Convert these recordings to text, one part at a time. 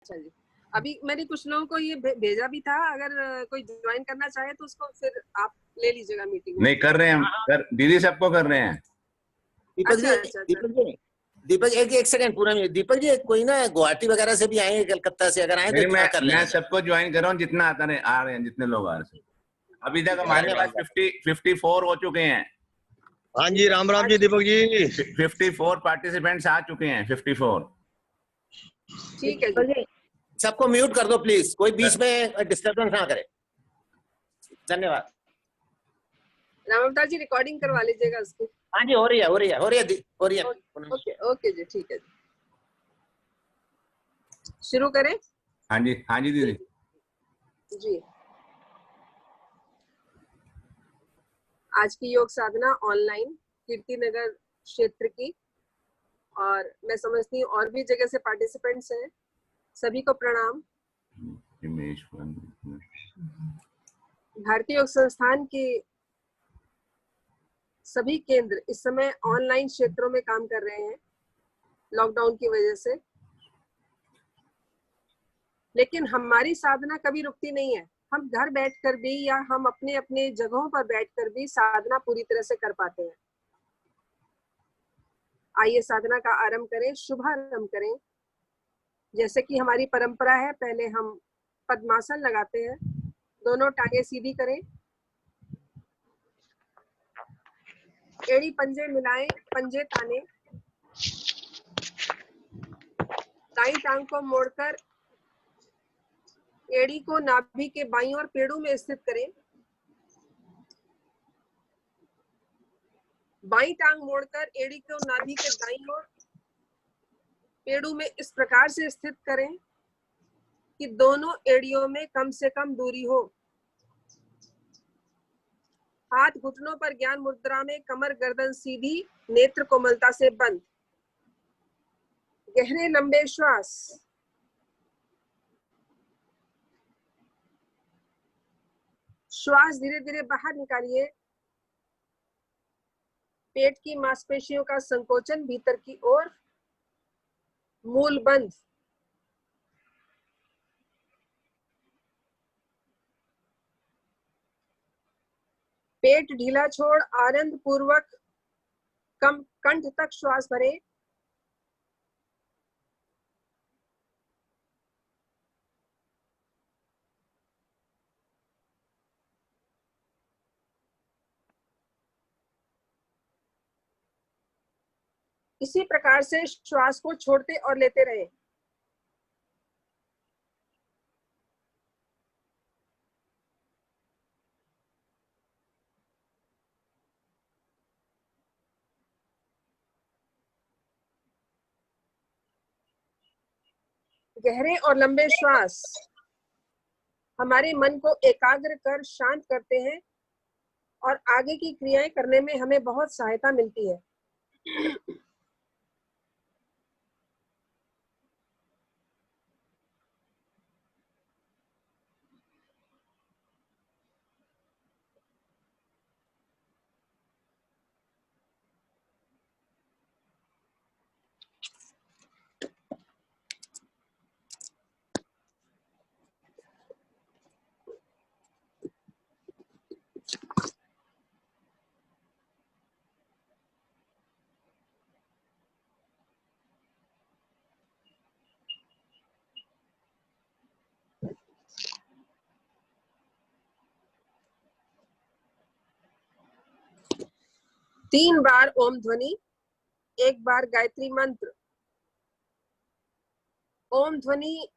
अच्छा जी, अभी मैंने कुछ लोगों को ये भेजा भी था, अगर कोई ज्वाइन करना चाहे तो उसको फिर आप ले लीजिएगा मीटिंग में। नहीं कर रहे हैं, कर दीदी सबको कर रहे हैं। दीपक जी, अच्छा। दीपक एक सेकंड पूरा नहीं। दीपक जी कोई ना गुवाहाटी वगैरह से भी आए हैं, कलकत्ता से, अगर आए तो कर मैं सबको ज्वाइन कर रहा हूँ, जितना आ रहे हैं, जितने लोग आ रहे हैं। अभी तक हमारे पास 54 हो चुके हैं। हाँ जी, राम राम जी दीपक जी। 54 पार्टिसिपेंट्स आ चुके हैं, 54। ठीक है जी। सबको म्यूट कर दो प्लीज, कोई बीच में डिस्टर्बेंस ना करे। धन्यवाद। राम अवतार जी रिकॉर्डिंग करवा लीजिएगा उसकी। हाँ जी, हो रही है। ओके जी, ठीक है जी, शुरू करें। हाँ जी दीदी जी, आज की योग साधना ऑनलाइन कीर्तिनगर क्षेत्र की, और मैं समझती हूँ और भी जगह से पार्टिसिपेंट्स हैं। सभी को प्रणाम। भारतीय योग संस्थान के सभी केंद्र इस समय ऑनलाइन क्षेत्रों में काम कर रहे हैं लॉकडाउन की वजह से, लेकिन हमारी साधना कभी रुकती नहीं है। हम घर बैठकर भी या हम अपने अपने जगहों पर बैठकर भी साधना पूरी तरह से कर पाते हैं। आइए साधना का आरंभ करें, शुभारंभ करें। जैसे कि हमारी परंपरा है, पहले हम पद्मासन लगाते हैं। दोनों टांगे सीधी करें, एड़ी पंजे मिलाएं, पंजे ताने। दाईं टांग को मोड़कर एड़ी को नाभि के बाईं ओर पेड़ू में स्थित करें। बाईं टांग मोड़कर एड़ी को नाभि के दाईं ओर पेड़ू में इस प्रकार से स्थित करें कि दोनों एड़ियों में कम से कम दूरी हो। हाथ घुटनों पर ज्ञान मुद्रा में, कमर गर्दन सीधी, नेत्र कोमलता से बंद। गहरे लंबे श्वास। श्वास धीरे धीरे बाहर निकालिए। पेट की मांसपेशियों का संकोचन भीतर की ओर, मूल बंद। पेट ढीला छोड़ आनंद पूर्वक कम कंठ तक श्वास भरें। इसी प्रकार से श्वास को छोड़ते और लेते रहें। गहरे और लंबे श्वास हमारे मन को एकाग्र कर शांत करते हैं और आगे की क्रियाएं करने में हमें बहुत सहायता मिलती है। तीन बार ओम ध्वनि, एक बार गायत्री मंत्र। ओम ध्वनि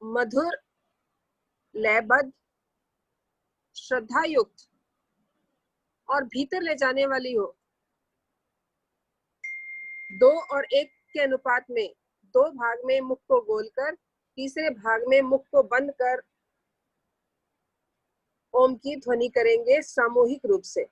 मधुर, लयबद्ध, श्रद्धा युक्त और भीतर ले जाने वाली हो। 2 और 1 के अनुपात में 2 भाग में मुख को गोलकर, तीसरे भाग में मुख को बंद कर ओम की ध्वनि करेंगे सामूहिक रूप से।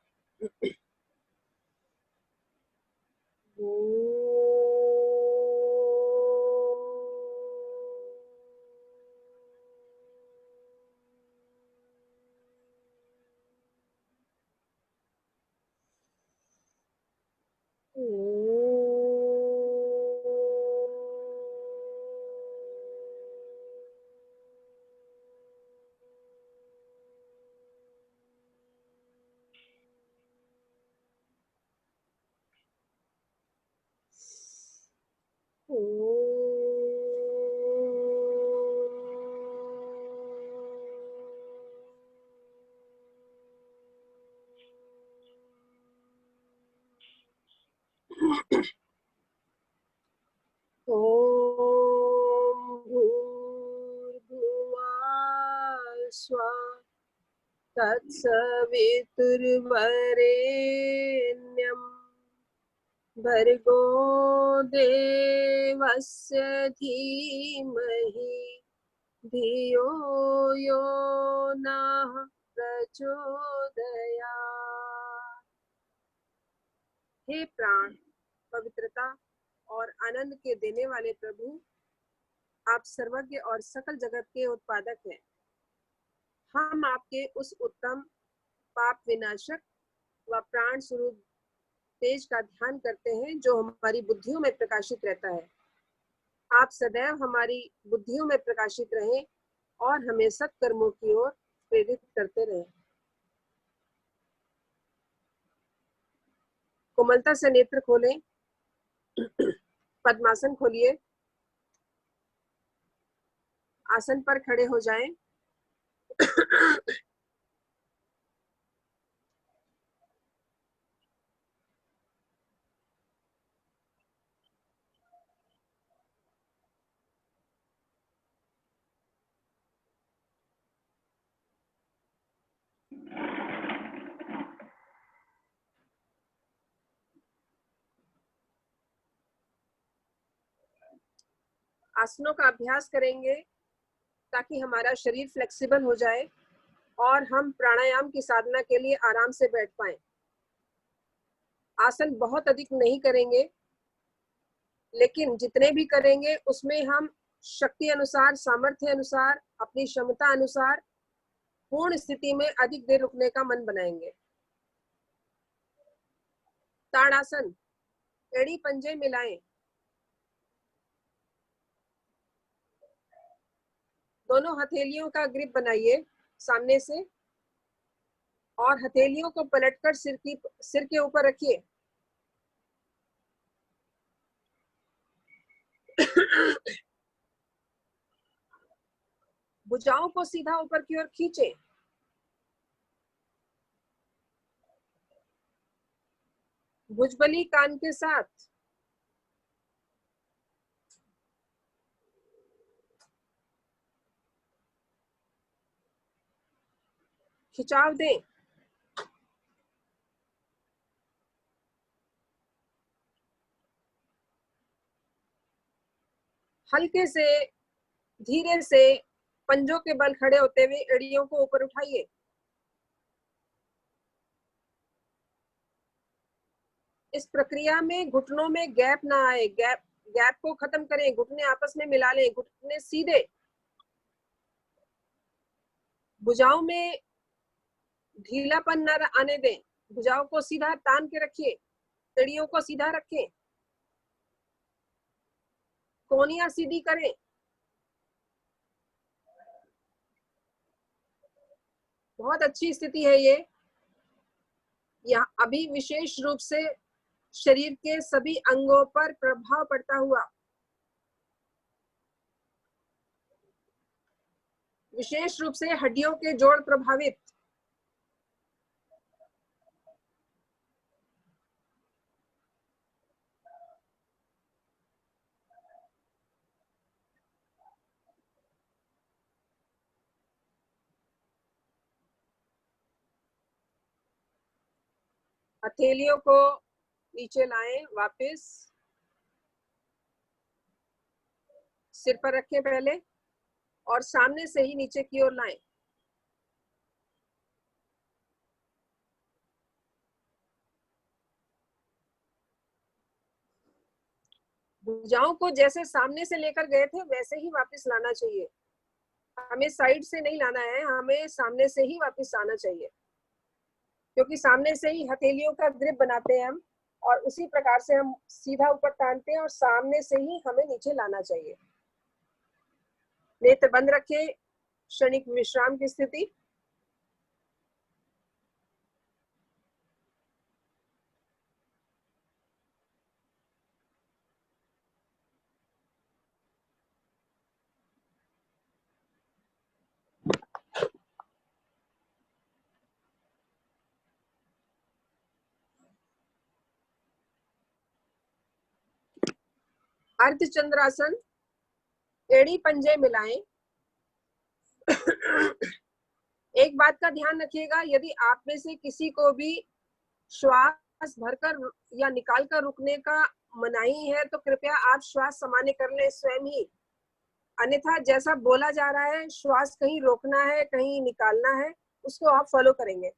ॐ भूर्भुवः स्वः तत्सवितुर्वरेण्यं भर्गो देवस्य धीमहि धियो यो नः प्रचोदयात्। हे प्राण, पवित्रता और आनंद के देने वाले प्रभु, आप सर्वज्ञ और सकल जगत के उत्पादक हैं। हम आपके उस उत्तम पाप विनाशक व प्राण स्वरूप तेज का ध्यान करते हैं जो हमारी बुद्धियों में प्रकाशित रहता है। आप सदैव हमारी बुद्धियों में प्रकाशित रहें और हमें सत्कर्मों की ओर प्रेरित करते रहें। कोमलता से नेत्र खोलें, पद्मासन खोलिए, आसन पर खड़े हो जाएं। आसनों का अभ्यास करेंगे ताकि हमारा शरीर फ्लेक्सिबल हो जाए और हम प्राणायाम की साधना के लिए आराम से बैठ पाएं। आसन बहुत अधिक नहीं करेंगे, लेकिन जितने भी करेंगे उसमें हम शक्ति अनुसार, सामर्थ्य अनुसार, अपनी क्षमता अनुसार पूर्ण स्थिति में अधिक देर रुकने का मन बनाएंगे। ताड़ासन, एड़ी पंजे मिलाएं, दोनों हथेलियों का ग्रिप बनाइए सामने से और हथेलियों को पलटकर सिर के ऊपर रखिए। भुजाओं को सीधा ऊपर की ओर खींचें। भुजबली कान के साथ खिंचाव दें। हल्के से, धीरे से पंजों के बल खड़े होते हुए एड़ियों को ऊपर उठाइए। इस प्रक्रिया में घुटनों में गैप ना आए। गैप को खत्म करें, घुटने आपस में मिला लें, घुटने सीधे। भुजाओं में ढीलापन न आने दें, भुजाओं को सीधा तान के रखिए, एड़ियों को सीधा रखें, कोहनियां सीधी करें। बहुत अच्छी स्थिति है ये। यहाँ अभी विशेष रूप से शरीर के सभी अंगों पर प्रभाव पड़ता हुआ, विशेष रूप से हड्डियों के जोड़ प्रभावित। हथेलियों को नीचे लाएं, वापस सिर पर रखें पहले और सामने से ही नीचे की ओर लाएं। भुजाओं को जैसे सामने से लेकर गए थे वैसे ही वापस लाना चाहिए। हमें साइड से नहीं लाना है, हमें सामने से ही वापस आना चाहिए, क्योंकि सामने से ही हथेलियों का ग्रिप बनाते हैं हम और उसी प्रकार से हम सीधा ऊपर तानते हैं और सामने से ही हमें नीचे लाना चाहिए। नेत्र बंद रखें, क्षणिक विश्राम की स्थिति। अर्धचंद्रासन, एड़ी पंजे मिलाएं। एक बात का ध्यान रखिएगा, यदि आप में से किसी को भी श्वास भरकर या निकालकर रुकने का मनाही है तो कृपया आप श्वास सामान्य कर लें स्वयं ही, अन्यथा जैसा बोला जा रहा है श्वास कहीं रोकना है कहीं निकालना है, उसको आप फॉलो करेंगे।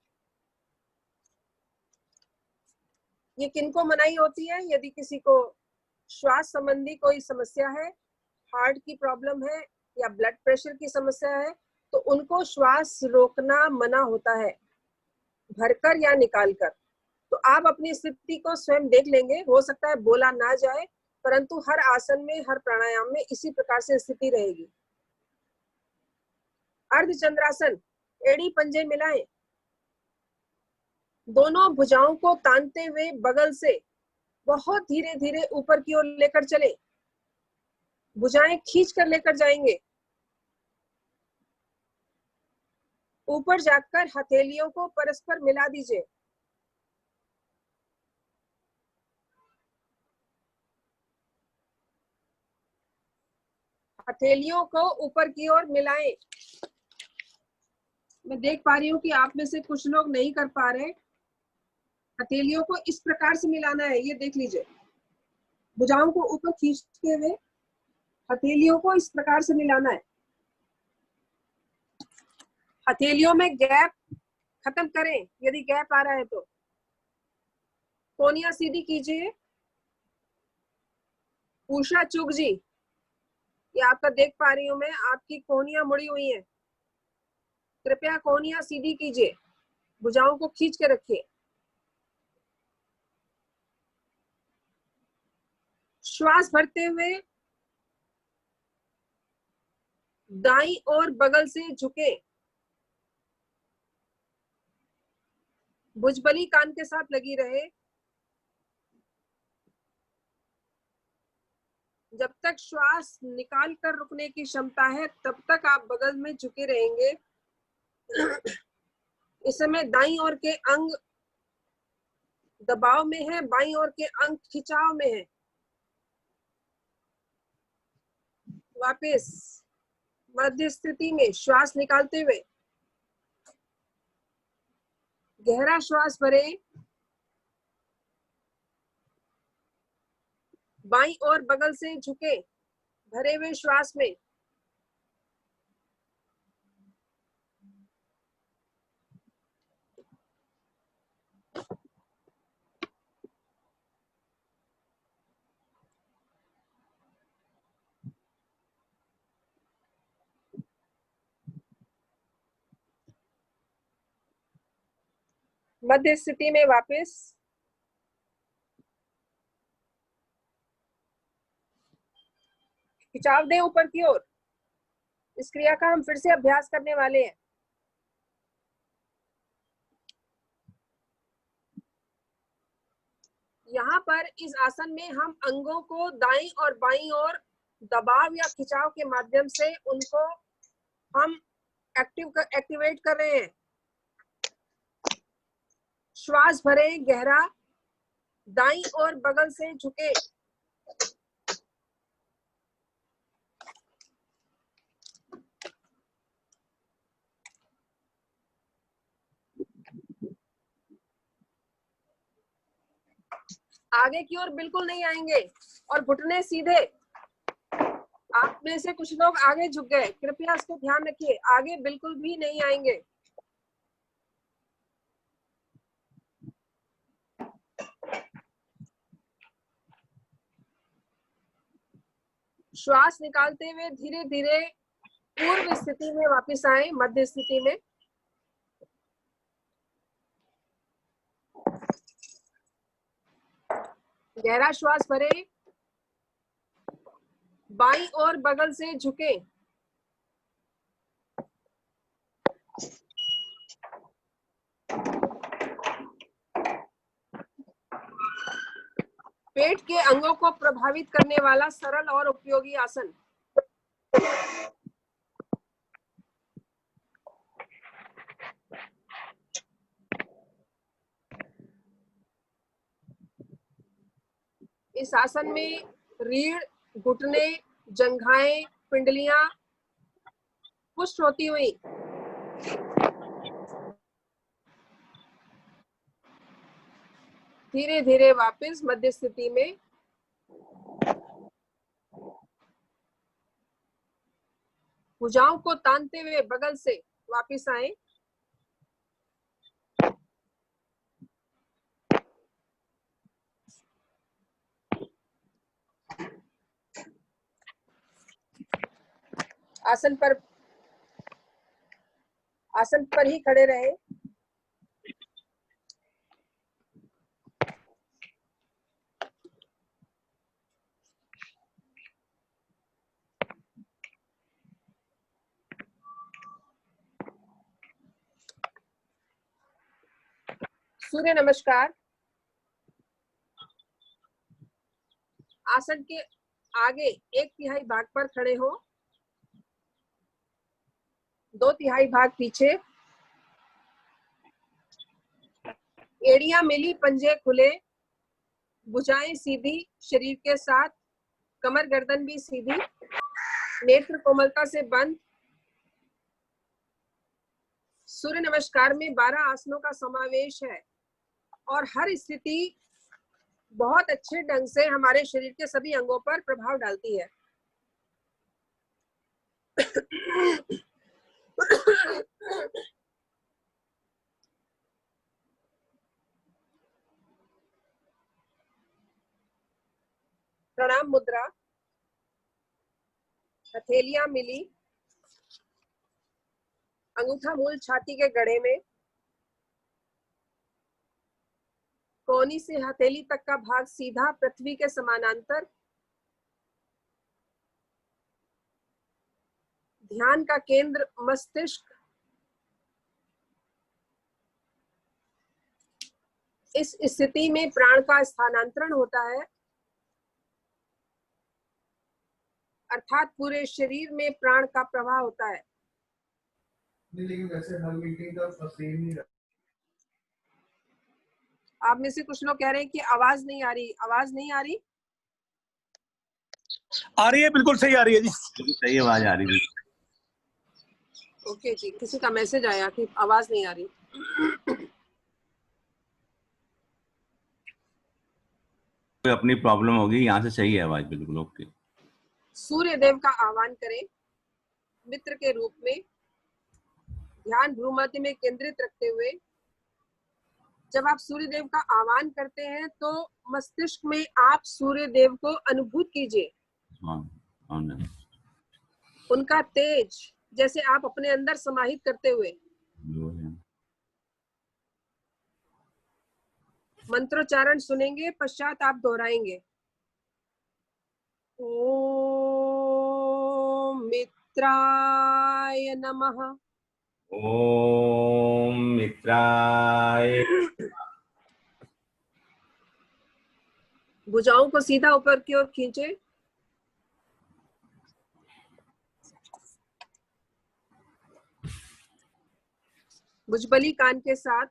ये किनको मनाही होती है? यदि किसी को श्वास संबंधी कोई समस्या है, हार्ट की प्रॉब्लम है या ब्लड प्रेशर की समस्या है, तो उनको श्वास रोकना मना होता है, भरकर या निकालकर। तो आप अपनी स्थिति को स्वयं देख लेंगे, हो सकता है बोला ना जाए, परंतु हर आसन में, हर प्राणायाम में इसी प्रकार से स्थिति रहेगी। अर्धचंद्रासन, एड़ी पंजे मिलाएं, दोनों भुजाओं को तानते हुए बगल से बहुत धीरे धीरे ऊपर की ओर लेकर चले, भुजाएं खींच कर लेकर जाएंगे। ऊपर जाकर हथेलियों को परस्पर मिला दीजिए। हथेलियों को ऊपर की ओर मिलाएं। मैं देख पा रही हूँ कि आप में से कुछ लोग नहीं कर पा रहे। हथेलियों को इस प्रकार से मिलाना है, ये देख लीजिए। भुजाओं को ऊपर खींचते हुए हथेलियों को इस प्रकार से मिलाना है। हथेलियों में गैप खत्म करें, यदि गैप आ रहा है तो कोहनियां सीधी कीजिए। उषा चुग जी, ये आपका देख पा रही हूं मैं, आपकी कोहनियां मुड़ी हुई हैं, कृपया कोहनियां सीधी कीजिए, भुजाओं को खींच के रखिए। श्वास भरते हुए दाईं ओर बगल से झुके, भुजबली कान के साथ लगी रहे। जब तक श्वास निकाल कर रुकने की क्षमता है तब तक आप बगल में झुके रहेंगे। इस समय दाईं ओर के अंग दबाव में है, बाईं ओर के अंग खिंचाव में है। वापस मध्य स्थिति में श्वास निकालते हुए गहरा श्वास भरें, बाईं ओर बगल से झुके भरे हुए श्वास में। मध्य स्थिति में वापस खिंचाव दें ऊपर की ओर। इस क्रिया का हम फिर से अभ्यास करने वाले हैं। यहाँ पर इस आसन में हम अंगों को दाईं और बाईं ओर दबाव या खिंचाव के माध्यम से उनको हम एक्टिवेट कर रहे हैं। श्वास भरें गहरा, दाईं ओर बगल से झुके, आगे की ओर बिल्कुल नहीं आएंगे और घुटने सीधे। आप में से कुछ लोग आगे झुक गए, कृपया इसको ध्यान रखिए, आगे बिल्कुल भी नहीं आएंगे। श्वास निकालते हुए धीरे धीरे पूर्व स्थिति में वापस आए, मध्य स्थिति में। गहरा श्वास भरें, बाईं ओर बगल से झुके, पेट के अंगों को प्रभावित करने वाला सरल और उपयोगी आसन। इस आसन में रीढ़ घुटने, जंघाएं, पिंडलियां पुष्ट होती हुई धीरे धीरे वापस मध्य स्थिति में भुजाओं को तानते हुए बगल से वापस आए। आसन पर ही खड़े रहे। सूर्य नमस्कार। आसन के आगे 1/3 भाग पर खड़े हो, 2/3 भाग पीछे, एड़ियां मिली, पंजे खुले, भुजाएं सीधी शरीर के साथ, कमर गर्दन भी सीधी, नेत्र कोमलता से बंद। सूर्य नमस्कार में 12 आसनों का समावेश है और हर स्थिति बहुत अच्छे ढंग से हमारे शरीर के सभी अंगों पर प्रभाव डालती है। प्रणाम मुद्रा। हथेलियां मिली, अंगूठा मूल छाती के गड़े में, कोहनी से हथेली तक का भाग सीधा पृथ्वी के समानांतर। ध्यान का केंद्र मस्तिष्क। इस स्थिति में प्राण का स्थानांतरण होता है, अर्थात पूरे शरीर में प्राण का प्रवाह होता है। लेकिन वैसे हर मीटिंग का सेम ही आप में से कुछ लोग कह रहे हैं कि आवाज नहीं आ रही। आवाज नहीं आ रही? आ रही है, बिल्कुल सही आ रही है जी। सही आवाज आ रही है। ओके जी, किसी का मैसेज आया कि आवाज नहीं आ रही। कोई अपनी प्रॉब्लम होगी, यहाँ से सही है आवाज, बिल्कुल ओके। सूर्य देव का आह्वान करें मित्र के रूप में, ध्यान भ्रूमध्य में केंद्रित रखते हुए। जब आप सूर्य देव का आह्वान करते हैं तो मस्तिष्क में आप सूर्य देव को अनुभूत कीजिए। उनका तेज जैसे आप अपने अंदर समाहित करते हुए मंत्रोच्चारण सुनेंगे, पश्चात आप दोहराएंगे। ओम मित्राय नमः। ओम मित्राय। भुजाओं को सीधा ऊपर की ओर खींचे। भुजबली कान के साथ।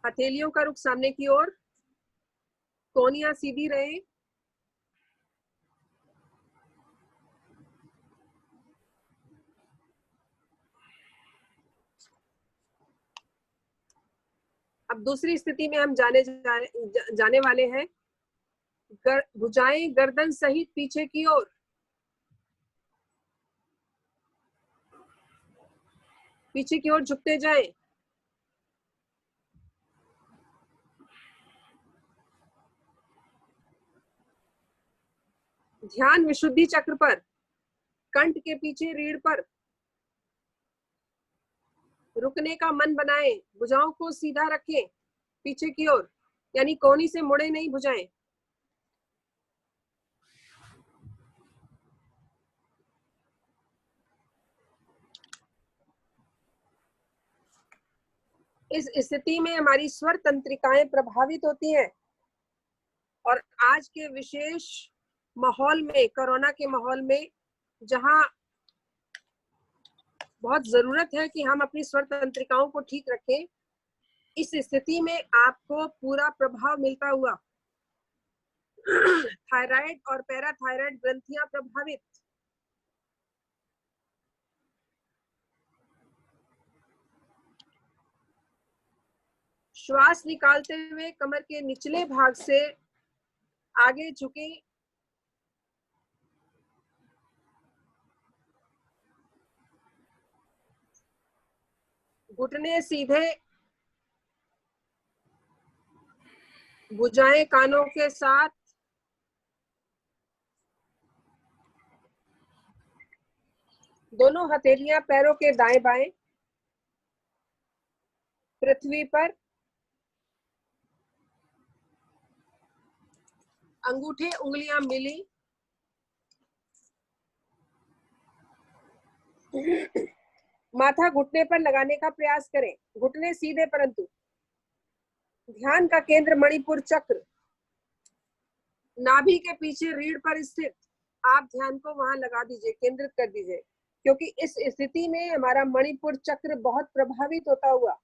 हथेलियों का रुख सामने की ओर, कोहनियां सीधी रहे। अब दूसरी स्थिति में हम जाने वाले हैं। भुजाएं गर्दन सहित पीछे की ओर, पीछे की ओर झुकते जाएं। ध्यान विशुद्धि चक्र पर, कंठ के पीछे रीढ़ पर। रुकने का मन बनाएं, भुजाओं को सीधा रखें पीछे की ओर, यानी कोहनी से मुड़े नहीं भुजाएं। इस स्थिति में हमारी स्वर तंत्रिकाएं प्रभावित होती हैं और आज के विशेष माहौल में, कोरोना के माहौल में, जहां बहुत जरूरत है कि हम अपनी स्वर तंत्रिकाओं को ठीक रखें, इस स्थिति में आपको पूरा प्रभाव मिलता हुआ थायराइड और पैराथायराइड ग्रंथियां प्रभावित, श्वास निकालते हुए कमर के निचले भाग से आगे झुके, घुटने सीधे, भुजाएं कानों के साथ, दोनों हथेलियां पैरों के दाएं बाएं, पृथ्वी पर, अंगूठे उंगलियां मिली, माथा घुटने पर लगाने का प्रयास करें, घुटने सीधे परंतु ध्यान का केंद्र मणिपुर चक्र, नाभि के पीछे रीढ़ पर स्थित, आप ध्यान को वहां लगा दीजिए, केंद्रित कर दीजिए, क्योंकि इस स्थिति में हमारा मणिपुर चक्र बहुत प्रभावित होता हुआ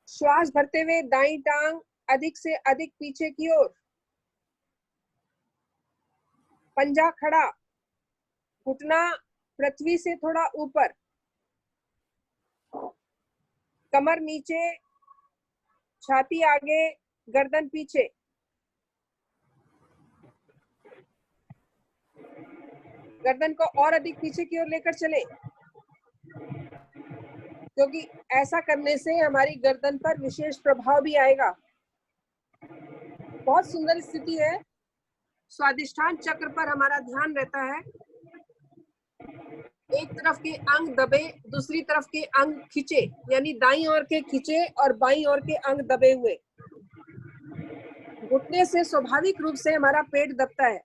श्वास भरते हुए दाईं टांग अधिक से अधिक पीछे की ओर, पंजा खड़ा, घुटना पृथ्वी से थोड़ा ऊपर, कमर नीचे, छाती आगे, गर्दन पीछे, गर्दन को और अधिक पीछे की ओर लेकर चलें, क्योंकि ऐसा करने से हमारी गर्दन पर विशेष प्रभाव भी आएगा। बहुत सुंदर स्थिति है। स्वादिष्ठान चक्र पर हमारा ध्यान रहता है। एक तरफ के अंग दबे, दूसरी तरफ के अंग खींचे, यानी दाईं ओर के खींचे और बाईं ओर के अंग दबे हुए। घुटने से स्वाभाविक रूप से हमारा पेट दबता है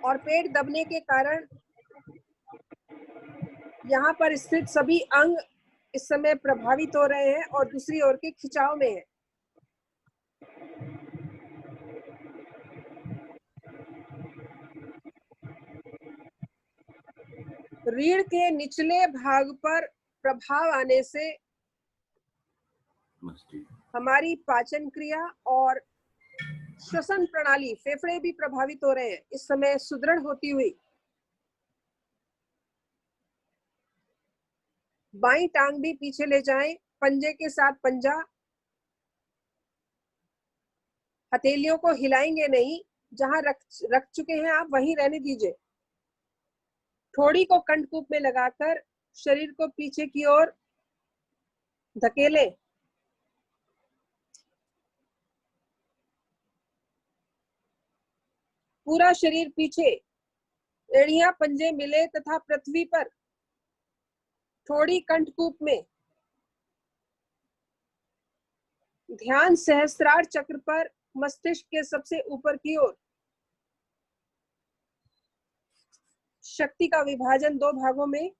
और पेट दबने के कारण यहाँ पर स्थित सभी अंग इस समय प्रभावित हो रहे हैं और दूसरी ओर के खिंचाव में है। रीढ़ के निचले भाग पर प्रभाव आने से हमारी पाचन क्रिया और श्वसन प्रणाली, फेफड़े भी प्रभावित हो रहे हैं इस समय सुदृढ़ होती हुई। बाईं टांग भी पीछे ले जाएं, पंजे के साथ पंजा, हथेलियों को हिलाएंगे नहीं, जहां रख चुके हैं आप वहीं रहने दीजिए। ठोड़ी को कंठकूप में लगाकर शरीर को पीछे की ओर धकेलें। पूरा शरीर पीछे, एड़ियां पंजे मिले तथा पृथ्वी पर, ठोड़ी कंठकूप में। ध्यान सहस्त्रार चक्र पर, मस्तिष्क के सबसे ऊपर की ओर। शक्ति का विभाजन 2 भागों में।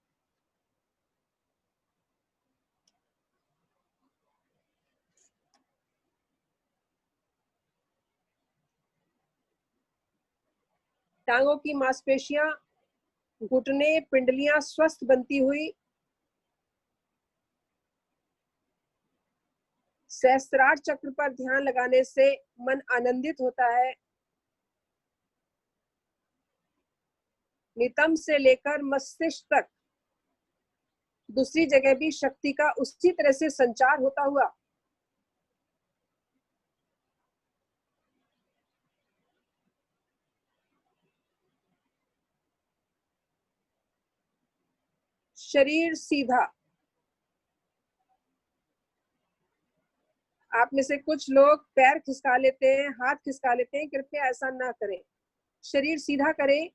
टांगों की मांसपेशियां, घुटने, पिंडलियां स्वस्थ बनती हुई। सहस्त्रार चक्र पर ध्यान लगाने से मन आनंदित होता है। नितंब से लेकर मस्तिष्क तक दूसरी जगह भी शक्ति का उसी तरह से संचार होता हुआ शरीर सीधा। आप में से कुछ लोग पैर खिसका लेते हैं, हाथ खिसका लेते हैं, कृपया ऐसा ना करें। शरीर सीधा करें,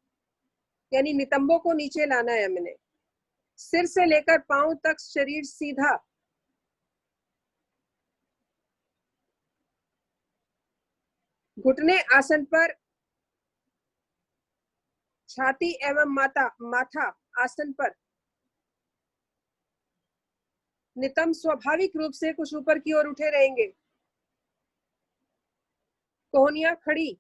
यानी नितंबों को नीचे लाना है हमने। सिर से लेकर पांव तक शरीर सीधा। घुटने आसन पर, छाती एवं माथा आसन पर। नितंब स्वाभाविक रूप से कुछ ऊपर की ओर उठे रहेंगे। कोहनियां खड़ी,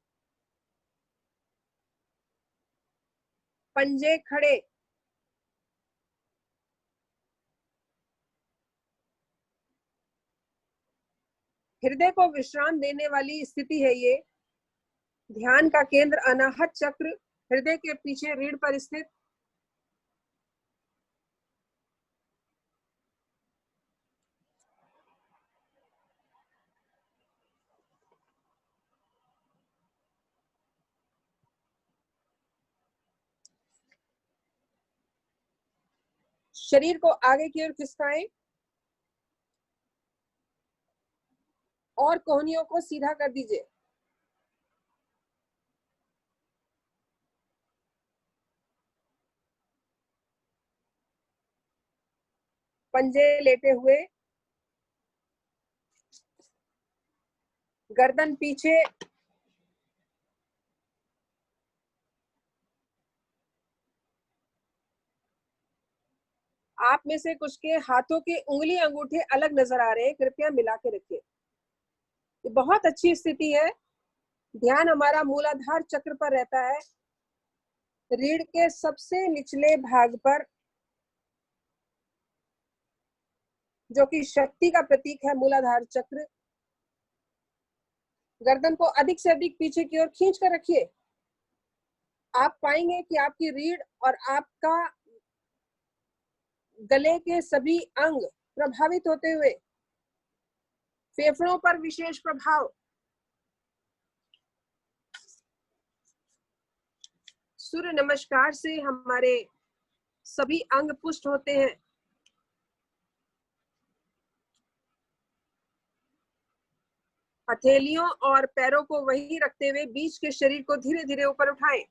पंजे खड़े, हृदय को विश्राम देने वाली स्थिति है ये। ध्यान का केंद्र अनाहत चक्र, हृदय के पीछे रीढ़ पर स्थित। शरीर को आगे की ओर खिसकाएं और कोहनियों को सीधा कर दीजिए। पंजे लेटे हुए, गर्दन पीछे, आप में से कुछ के हाथों के उंगली अंगूठे अलग नजर आ रहे हैं, कृपया मिला के रखिए। ये बहुत अच्छी स्थिति है। ध्यान हमारा मूलाधार चक्र पर रहता है, रीढ़ के सबसे निचले भाग पर, जो कि शक्ति का प्रतीक है। मूलाधार चक्र। गर्दन को अधिक से अधिक पीछे की ओर खींच कर रखिए। आप पाएंगे कि आपकी रीढ़ और आपका गले के सभी अंग प्रभावित होते हुए, फेफड़ों पर विशेष प्रभाव। सूर्य नमस्कार से हमारे सभी अंग पुष्ट होते हैं। हथेलियों और पैरों को वहीं रखते हुए बीच के शरीर को धीरे धीरे ऊपर उठाएं।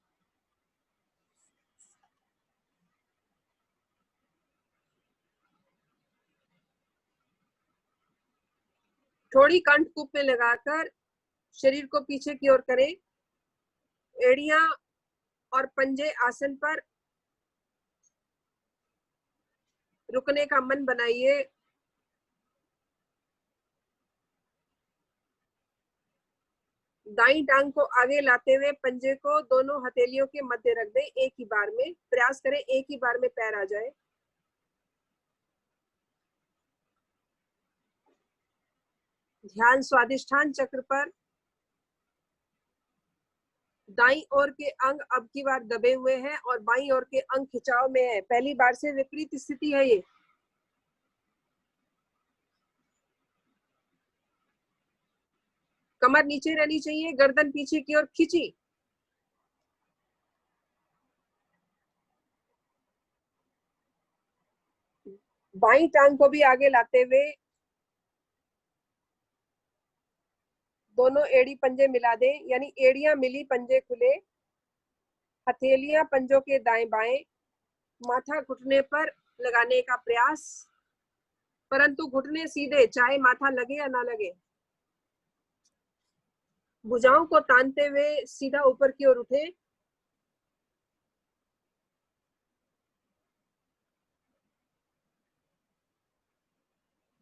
थोड़ी कंठ कूप में लगाकर शरीर को पीछे की ओर करें। एड़ियां और पंजे आसन पर, रुकने का मन बनाइए। दाईं टांग को आगे लाते हुए पंजे को दोनों हथेलियों के मध्य रख दें। एक ही बार में प्रयास करें, एक ही बार में पैर आ जाए। ध्यान स्वादिष्ठान चक्र पर। दाईं ओर के अंग अब की बार दबे हुए हैं और बाईं ओर के अंग खिंचाव में है। पहली बार से विपरीत स्थिति है ये। कमर नीचे रहनी चाहिए, गर्दन पीछे की ओर खींची। बाईं टांग को भी आगे लाते हुए दोनों एड़ी पंजे मिला दें, यानी एड़ियां मिली, पंजे खुले। हथेलियां पंजों के दाएं बाएं, माथा घुटने पर लगाने का प्रयास, परंतु घुटने सीधे, चाहे माथा लगे या ना लगे। भुजाओं को तानते हुए सीधा ऊपर की ओर उठे।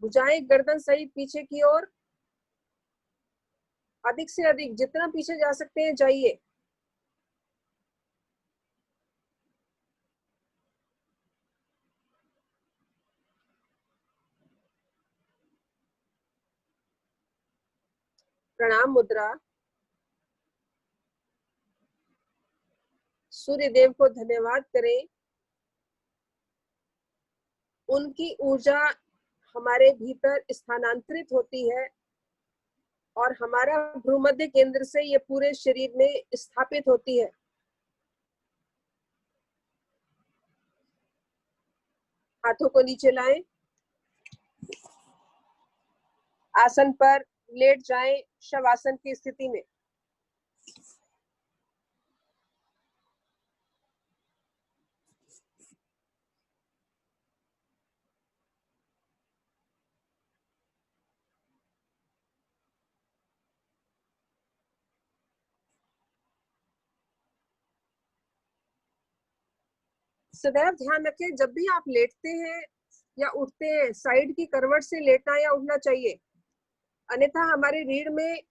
भुजाएं गर्दन सहित पीछे की ओर, अधिक से अधिक जितना पीछे जा सकते हैं जाइए। प्रणाम मुद्रा। सूर्य देव को धन्यवाद करें। उनकी ऊर्जा हमारे भीतर स्थानांतरित होती है और हमारा भ्रूमध्य केंद्र से ये पूरे शरीर में स्थापित होती है। हाथों को नीचे लाएं, आसन पर लेट जाएं, शवासन की स्थिति में। सदैव ध्यान रखें, जब भी आप लेटते हैं या उठते साइड की करवट से लेटना या उठना चाहिए, अन्यथा हमारी रीढ़ में,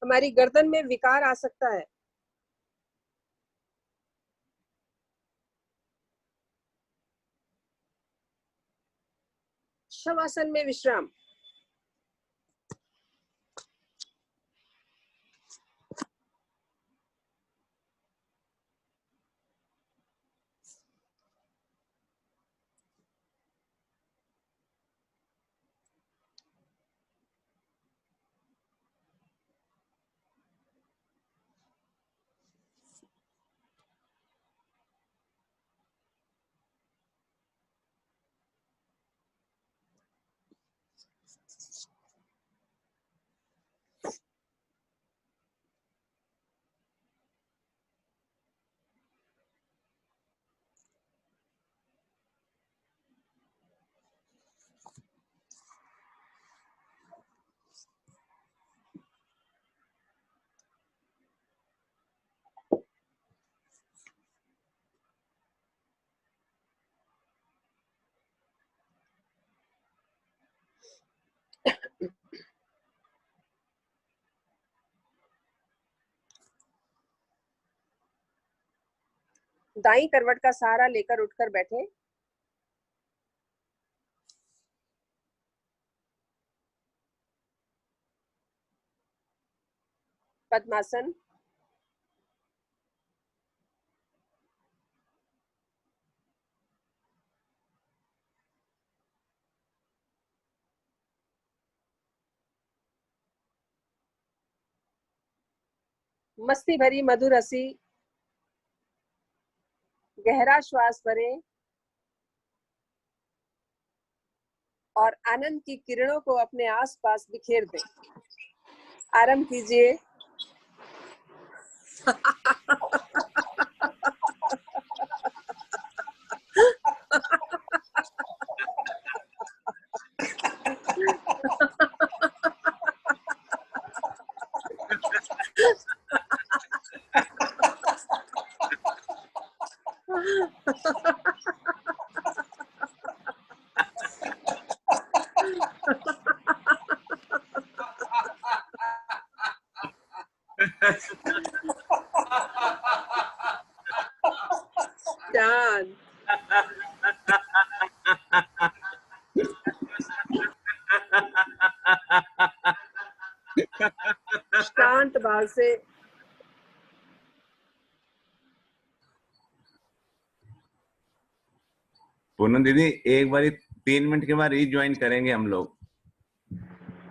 हमारी गर्दन में विकार आ सकता है। शवासन में विश्राम। दाईं करवट का सहारा लेकर उठकर बैठे। पद्मासन। मस्ती भरी मधुर हंसी, गहरा श्वास भरें और आनंद की किरणों को अपने आसपास बिखेर दें। आरंभ कीजिए। शांत। शांत भाव से पूनम दीदी एक बार 3 मिनट के बाद रिज्वाइन करेंगे हम लोग।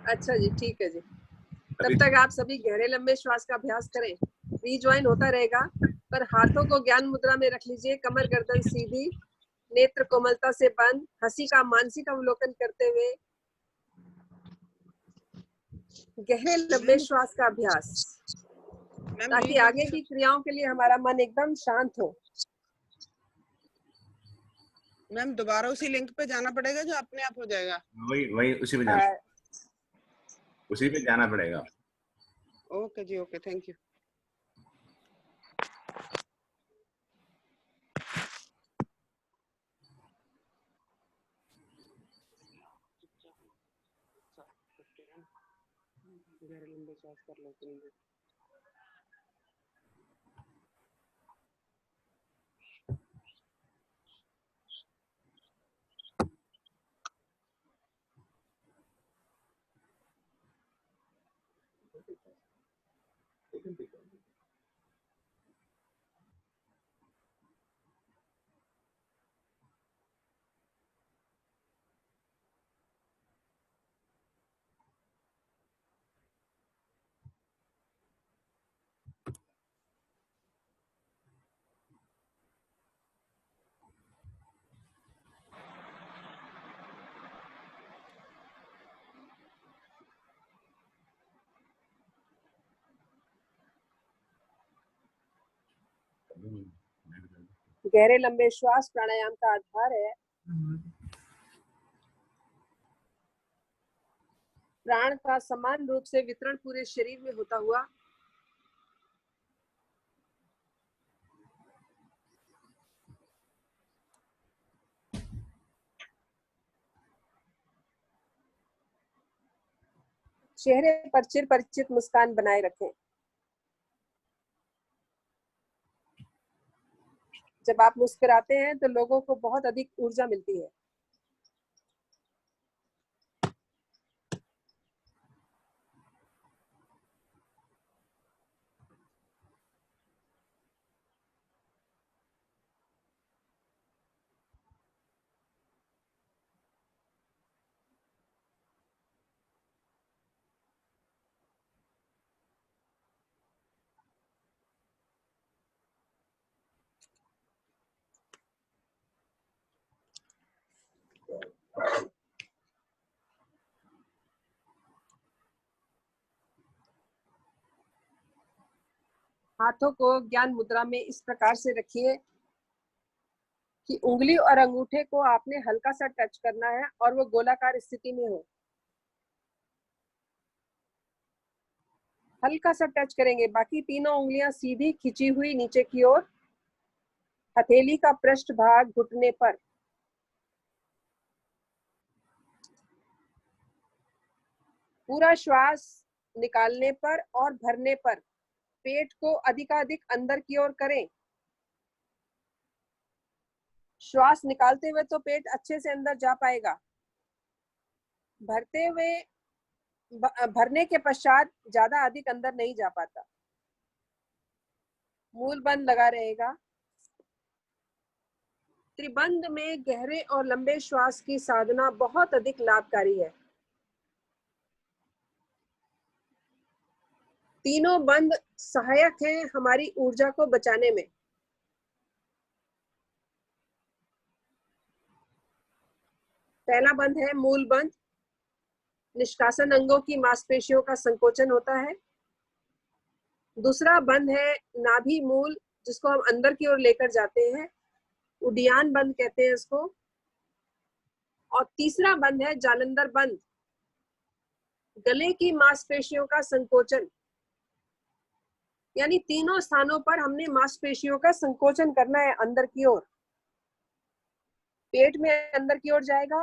अच्छा जी, ठीक है जी। तब तक आप सभी गहरे लंबे श्वास का अभ्यास करें। रिज्वाइन होता रहेगा, पर हाथों को ज्ञान मुद्रा में रख लीजिए। कमर गर्दन सीधी, नेत्र कोमलता से बंद, हंसी का मानसिक अवलोकन करते हुए गहरे लंबे श्वास का अभ्यास, ताकि आगे की क्रियाओं के लिए हमारा मन एकदम शांत हो। मैम दोबारा उसी लिंक पे जाना पड़ेगा जो अपने आप हो जाएगा? वही उसी पे जाना पड़ेगा। ओके जी, ओके, थैंक यू। गहरे लंबे श्वास कर लेते हैं। गहरे लंबे श्वास प्राणायाम का आधार है। प्राण का समान रूप से वितरण पूरे शरीर में होता हुआ चेहरे पर चिर परिचित मुस्कान बनाए रखें। जब आप मुस्कुराते हैं तो लोगों को बहुत अधिक ऊर्जा मिलती है। हाथों को ज्ञान मुद्रा में इस प्रकार से रखिए कि उंगली और अंगूठे को आपने हल्का सा टच करना है और वो गोलाकार स्थिति में हो। हल्का सा टच करेंगे, बाकी तीनों उंगलियां सीधी खिंची हुई नीचे की ओर, हथेली का पृष्ठ भाग घुटने पर। पूरा श्वास निकालने पर और भरने पर पेट को अधिकाधिक अंदर की ओर करें। श्वास निकालते हुए तो पेट अच्छे से अंदर जा पाएगा, भरते हुए भरने के पश्चात ज्यादा अधिक अंदर नहीं जा पाता। मूल बंद लगा रहेगा। त्रिबंध में गहरे और लंबे श्वास की साधना बहुत अधिक लाभकारी है। तीनों बंद सहायक हैं हमारी ऊर्जा को बचाने में। पहला बंद है मूल बंद। निष्कासन अंगों की मांसपेशियों का संकोचन होता है। दूसरा बंद है नाभि मूल, जिसको हम अंदर की ओर लेकर जाते हैं, उडियान बंद कहते हैं इसको। और तीसरा बंद है जालंधर बंद, गले की मांसपेशियों का संकोचन। यानी तीनों स्थानों पर हमने मांसपेशियों का संकोचन करना है अंदर की ओर। पेट में अंदर की ओर जाएगा,